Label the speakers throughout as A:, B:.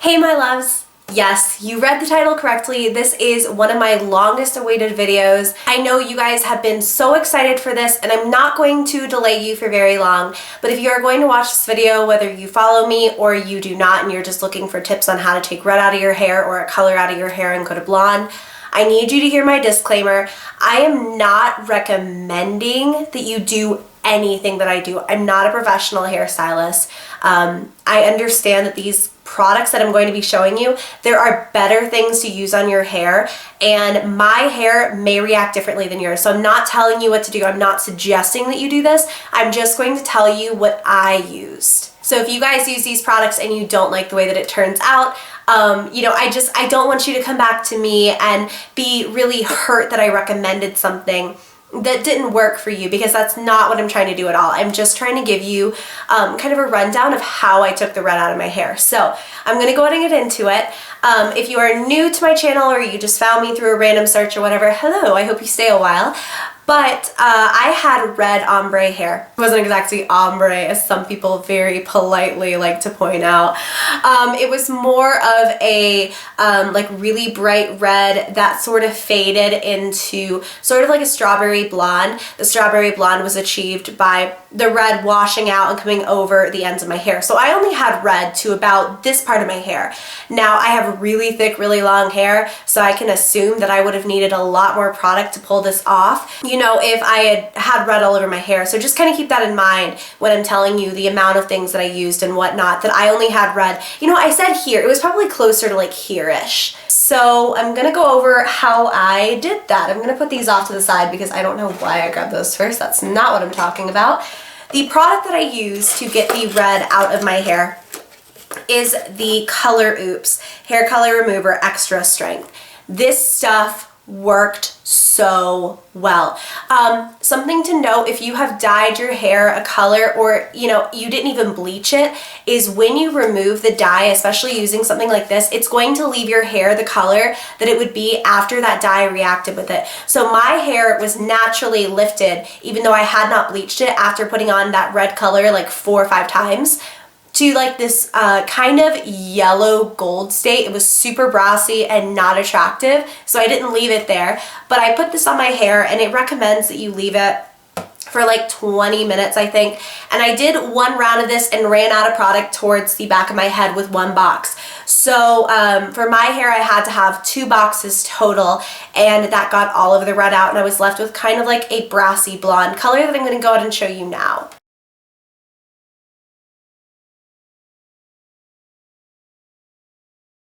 A: Hey my loves! Yes, you read the title correctly. This is one of my longest awaited videos. I know you guys have been so excited for this and I'm not going to delay you for very long, but if you are going to watch this video, whether you follow me or you do not and you're just looking for tips on how to take red out of your hair or a color out of your hair and go to blonde, I need you to hear my disclaimer. I am not recommending that you do anything that I do. I'm not a professional hairstylist. I understand that these products that I'm going to be showing you, there are better things to use on your hair, and my hair may react differently than yours. So I'm not telling you what to do. I'm not suggesting that you do this. I'm just going to tell you what I used. So if you guys use these products and you don't like the way that it turns out, I don't want you to come back to me and be really hurt that I recommended something that didn't work for you, because that's not what I'm trying to do at all. I'm just trying to give you kind of a rundown of how I took the red out of my hair. So I'm going to go ahead and get into it. If you are new to my channel or you just found me through a random search or whatever, hello, I hope you stay a while. But I had red ombre hair. It wasn't exactly ombre, as some people very politely like to point out. It was more of a like really bright red that sort of faded into sort of like a strawberry blonde. The strawberry blonde was achieved by the red washing out and coming over the ends of my hair. So I only had red to about this part of my hair. Now I have really thick, really long hair, so I can assume that I would have needed a lot more product to pull this off, you know, if I had red all over my hair. So just kind of keep that in mind when I'm telling you the amount of things that I used and whatnot, that I only had red. You know, I said here, it was probably closer to like here-ish. So I'm gonna go over how I did that. I'm gonna put these off to the side because I don't know why I grabbed those first. That's not what I'm talking about. The product that I use to get the red out of my hair is the Color Oops Hair Color Remover Extra Strength. This stuff worked so well. Something to note, if you have dyed your hair a color or you didn't even bleach it, is when you remove the dye, especially using something like this, it's going to leave your hair the color that it would be after that dye reacted with it. So my hair was naturally lifted, even though I had not bleached it, after putting on that red color like 4 or 5 times, to like this kind of yellow gold state. It was super brassy and not attractive, so I didn't leave it there. But I put this on my hair, and it recommends that you leave it for like 20 minutes, I think. And I did one round of this and ran out of product towards the back of my head with one box. So for my hair, I had to have 2 boxes total, and that got all of the red out, and I was left with kind of like a brassy blonde color that I'm going to go ahead and show you now.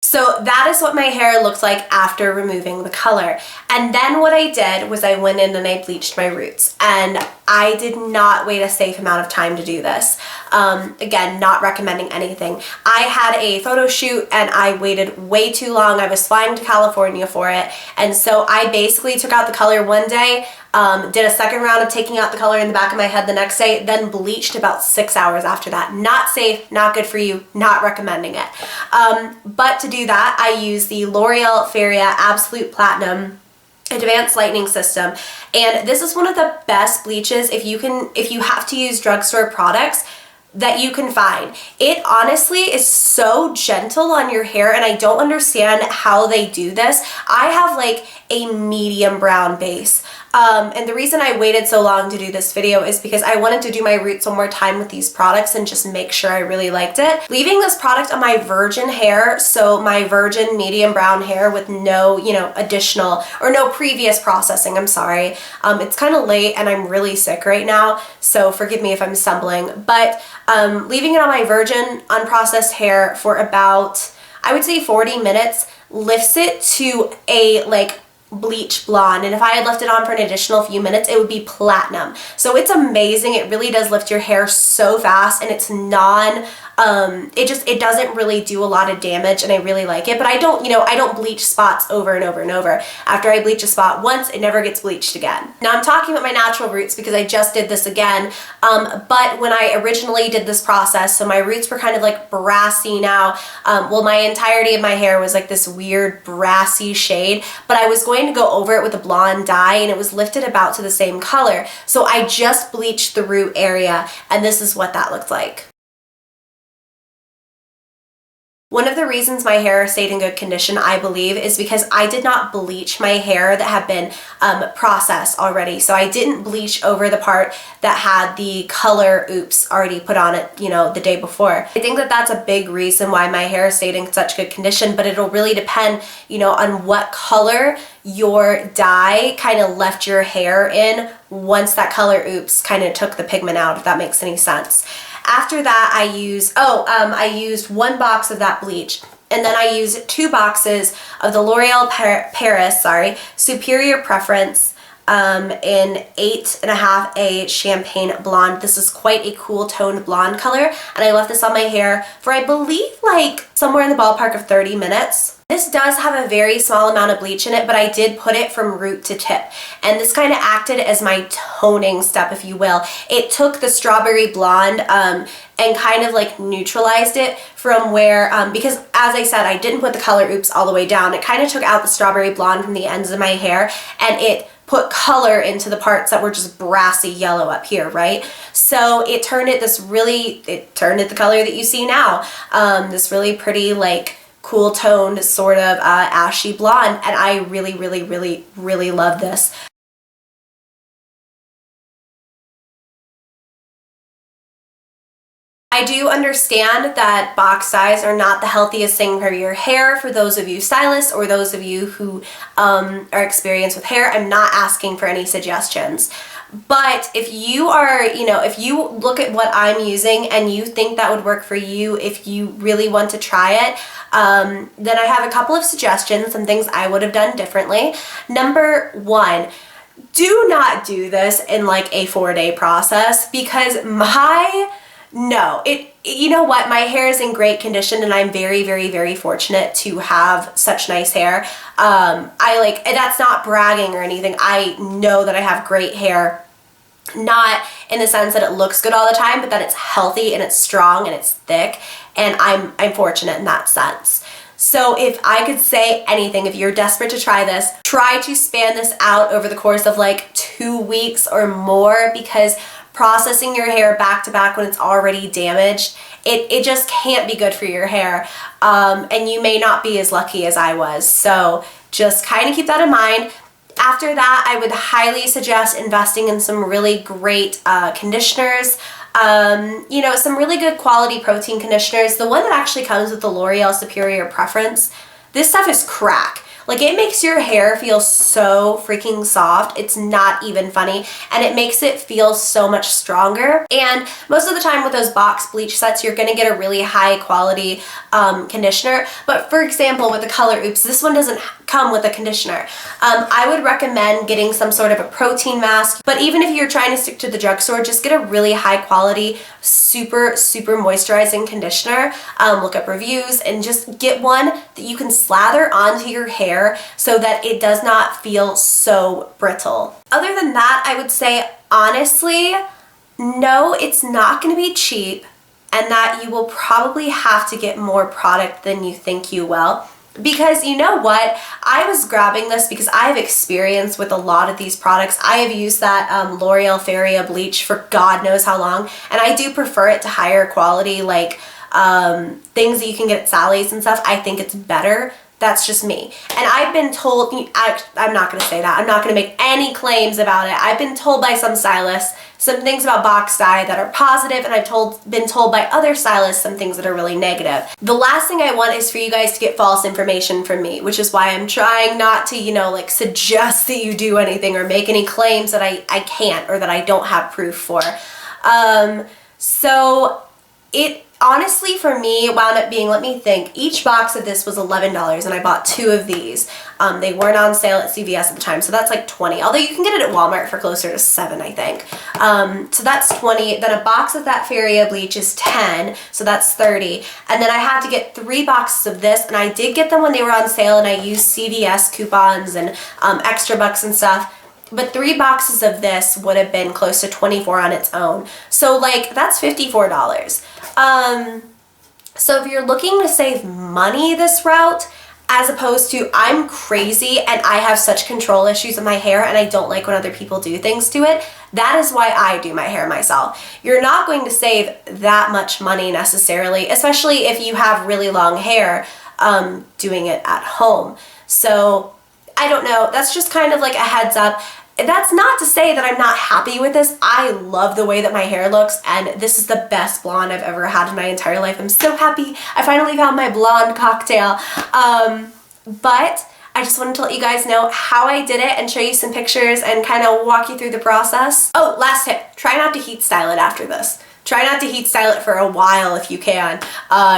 A: So that is what my hair looked like after removing the color. And then what I did was I went in and I bleached my roots. And I did not wait a safe amount of time to do this. Again, not recommending anything. I had a photo shoot and I waited way too long. I was flying to California for it. And so I basically took out the color one day, did a second round of taking out the color in the back of my head the next day, then bleached about 6 hours after that. Not safe, not good for you, not recommending it. But to do that, I use the L'Oreal Feria Absolute Platinum Advanced Lightening System, and this is one of the best bleaches if you have to use drugstore products that you can find. It honestly is so gentle on your hair, and I don't understand how they do this. I have like a medium brown base. And the reason I waited so long to do this video is because I wanted to do my roots one more time with these products and just make sure I really liked it. Leaving this product on my virgin hair, so my virgin medium brown hair with no, additional or no previous processing, I'm sorry. It's kind of late and I'm really sick right now, so forgive me if I'm stumbling. But leaving it on my virgin unprocessed hair for about, I would say 40 minutes, lifts it to a like bleach blonde, and if I had left it on for an additional few minutes, it would be platinum. So it's amazing. It really does lift your hair so fast, and it's it doesn't really do a lot of damage, and I really like it. But I don't bleach spots over and over and over. After I bleach a spot once, it never gets bleached again. Now I'm talking about my natural roots because I just did this again, but when I originally did this process, so my roots were kind of like brassy now. Well, my entirety of my hair was like this weird brassy shade, but I was going to go over it with a blonde dye, and it was lifted about to the same color. So I just bleached the root area, and this is what that looked like. One of the reasons my hair stayed in good condition, I believe, is because I did not bleach my hair that had been processed already. So I didn't bleach over the part that had the color oops already put on it, you know, the day before. I think that that's a big reason why my hair stayed in such good condition, but it'll really depend, you know, on what color your dye kind of left your hair in once that color oops kind of took the pigment out, if that makes any sense. After that, I used 1 box of that bleach, and then I used 2 boxes of the L'Oreal Paris Superior Preference in 8.5A Champagne Blonde. This is quite a cool toned blonde color, and I left this on my hair for, I believe, like somewhere in the ballpark of 30 minutes. This does have a very small amount of bleach in it, but I did put it from root to tip. And this kind of acted as my toning step, if you will. It took the strawberry blonde and kind of like neutralized it from where, because as I said, I didn't put the color oops all the way down. It kind of took out the strawberry blonde from the ends of my hair, and it put color into the parts that were just brassy yellow up here, right? So it turned it the color that you see now. This really pretty, like, cool toned sort of ashy blonde, and I really love this. I do understand that box dyes are not the healthiest thing for your hair. For those of you stylists or those of you who are experienced with hair, I'm not asking for any suggestions. But if you are, you know, if you look at what I'm using and you think that would work for you, if you really want to try it, then I have a couple of suggestions, some things I would have done differently. Number 1, do not do this in like a 4-day process, because you know what, my hair is in great condition, and I'm very fortunate to have such nice hair. That's not bragging or anything. I know that I have great hair, not in the sense that it looks good all the time, but that it's healthy and it's strong and it's thick, and I'm fortunate in that sense. So if I could say anything, if you're desperate to try this, try to span this out over the course of like 2 weeks or more, because processing your hair back to back when it's already damaged, it just can't be good for your hair, and you may not be as lucky as I was. So just kind of keep that in mind. After that, I would highly suggest investing in some really great conditioners. You know, some really good quality protein conditioners. The one that actually comes with the L'Oreal Superior Preference, this stuff is crack. Like, it makes your hair feel so freaking soft. It's not even funny. And it makes it feel so much stronger. And most of the time with those box bleach sets, you're going to get a really high quality conditioner. But for example, with the color oops, this one doesn't come with a conditioner. I would recommend getting some sort of a protein mask. But even if you're trying to stick to the drugstore, just get a really high quality, super moisturizing conditioner. Look up reviews and just get one that you can slather onto your hair so that it does not feel so brittle. Other than that, I would say, honestly, no, it's not going to be cheap, and that you will probably have to get more product than you think you will. Because you know what, I was grabbing this because I have experience with a lot of these products. I have used that L'Oreal Feria bleach for God knows how long, and I do prefer it to higher quality, like things that you can get at Sally's and stuff. I think it's better. That's just me. And I've been told, I'm not going to say that. I'm not going to make any claims about it. I've been told by some stylists some things about box dye that are positive, and I've been told by other stylists some things that are really negative. The last thing I want is for you guys to get false information from me, which is why I'm trying not to, you know, like suggest that you do anything or make any claims that I can't or that I don't have proof for. So it honestly, for me, wound up being, let me think, each box of this was $11, and I bought 2 of these. They weren't on sale at CVS at the time, so that's like $20. Although you can get it at Walmart for closer to $7, I think. So that's $20. Then a box of that Feria bleach is $10, so that's $30. And then I had to get 3 boxes of this, and I did get them when they were on sale, and I used CVS coupons and extra bucks and stuff. But 3 boxes of this would have been close to $24 on its own. So like, that's $54. So if you're looking to save money this route, as opposed to I'm crazy and I have such control issues with my hair and I don't like when other people do things to it. That is why I do my hair myself. You're not going to save that much money necessarily, especially if you have really long hair doing it at home. So I don't know, that's just kind of like a heads up. That's not to say that I'm not happy with this. I love the way that my hair looks, and this is the best blonde I've ever had in my entire life. I'm so happy I finally found my blonde cocktail. But I just wanted to let you guys know how I did it and show you some pictures and kind of walk you through the process. Oh, last tip, try not to heat style it after this. Try not to heat style it for a while if you can.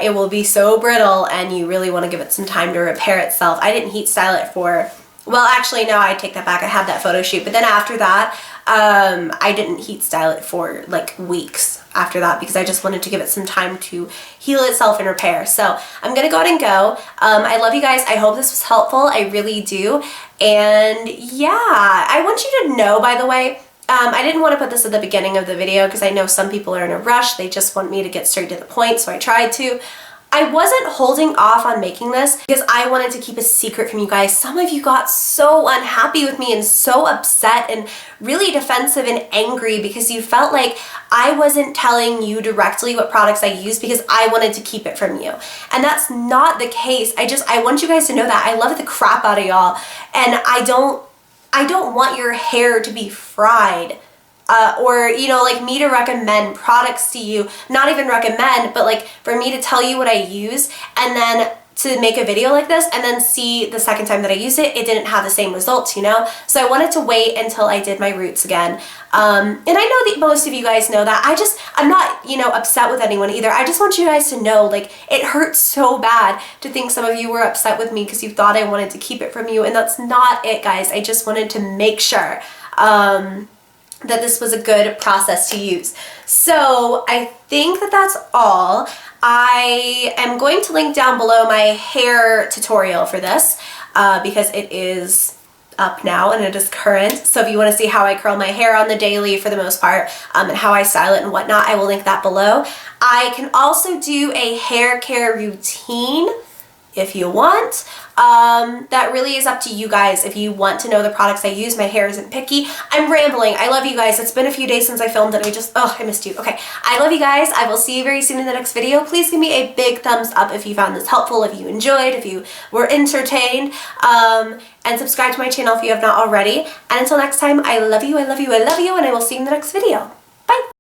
A: It will be so brittle and you really want to give it some time to repair itself. I didn't heat style it for, well, actually, no, I take that back. I had that photo shoot, but then after that, I didn't heat style it for like weeks after that because I just wanted to give it some time to heal itself and repair. So I'm gonna go ahead and go. I love you guys. I hope this was helpful. I really do. And yeah, I want you to know, by the way, I didn't want to put this at the beginning of the video because I know some people are in a rush. They just want me to get straight to the point, so I tried to. I wasn't holding off on making this because I wanted to keep a secret from you guys. Some of you got so unhappy with me and so upset and really defensive and angry because you felt like I wasn't telling you directly what products I use because I wanted to keep it from you. And that's not the case. I want you guys to know that I love the crap out of y'all, and I don't want your hair to be fried. Or, you know, like me to recommend products to you, not even recommend, but like for me to tell you what I use and then to make a video like this and then see the second time that I used it, it didn't have the same results, you know? So I wanted to wait until I did my roots again. And I know that most of you guys know that. I'm not, you know, upset with anyone either. I just want you guys to know, like, it hurts so bad to think some of you were upset with me because you thought I wanted to keep it from you, and that's not it, guys. I just wanted to make sure, that this was a good process to use. So I think that that's all. I am going to link down below my hair tutorial for this because it is up now and it is current. So if you want to see how I curl my hair on the daily for the most part and how I style it and whatnot, I will link that below. I can also do a hair care routine if you want. That really is up to you guys if you want to know the products I use. My hair isn't picky. I'm rambling. I love you guys. It's been a few days since I filmed and I missed you. Okay, I love you guys. I will see you very soon in the next video. Please give me a big thumbs up if you found this helpful, if you enjoyed, if you were entertained, and subscribe to my channel if you have not already. And until next time, I love you, I love you, I love you, and I will see you in the next video. Bye!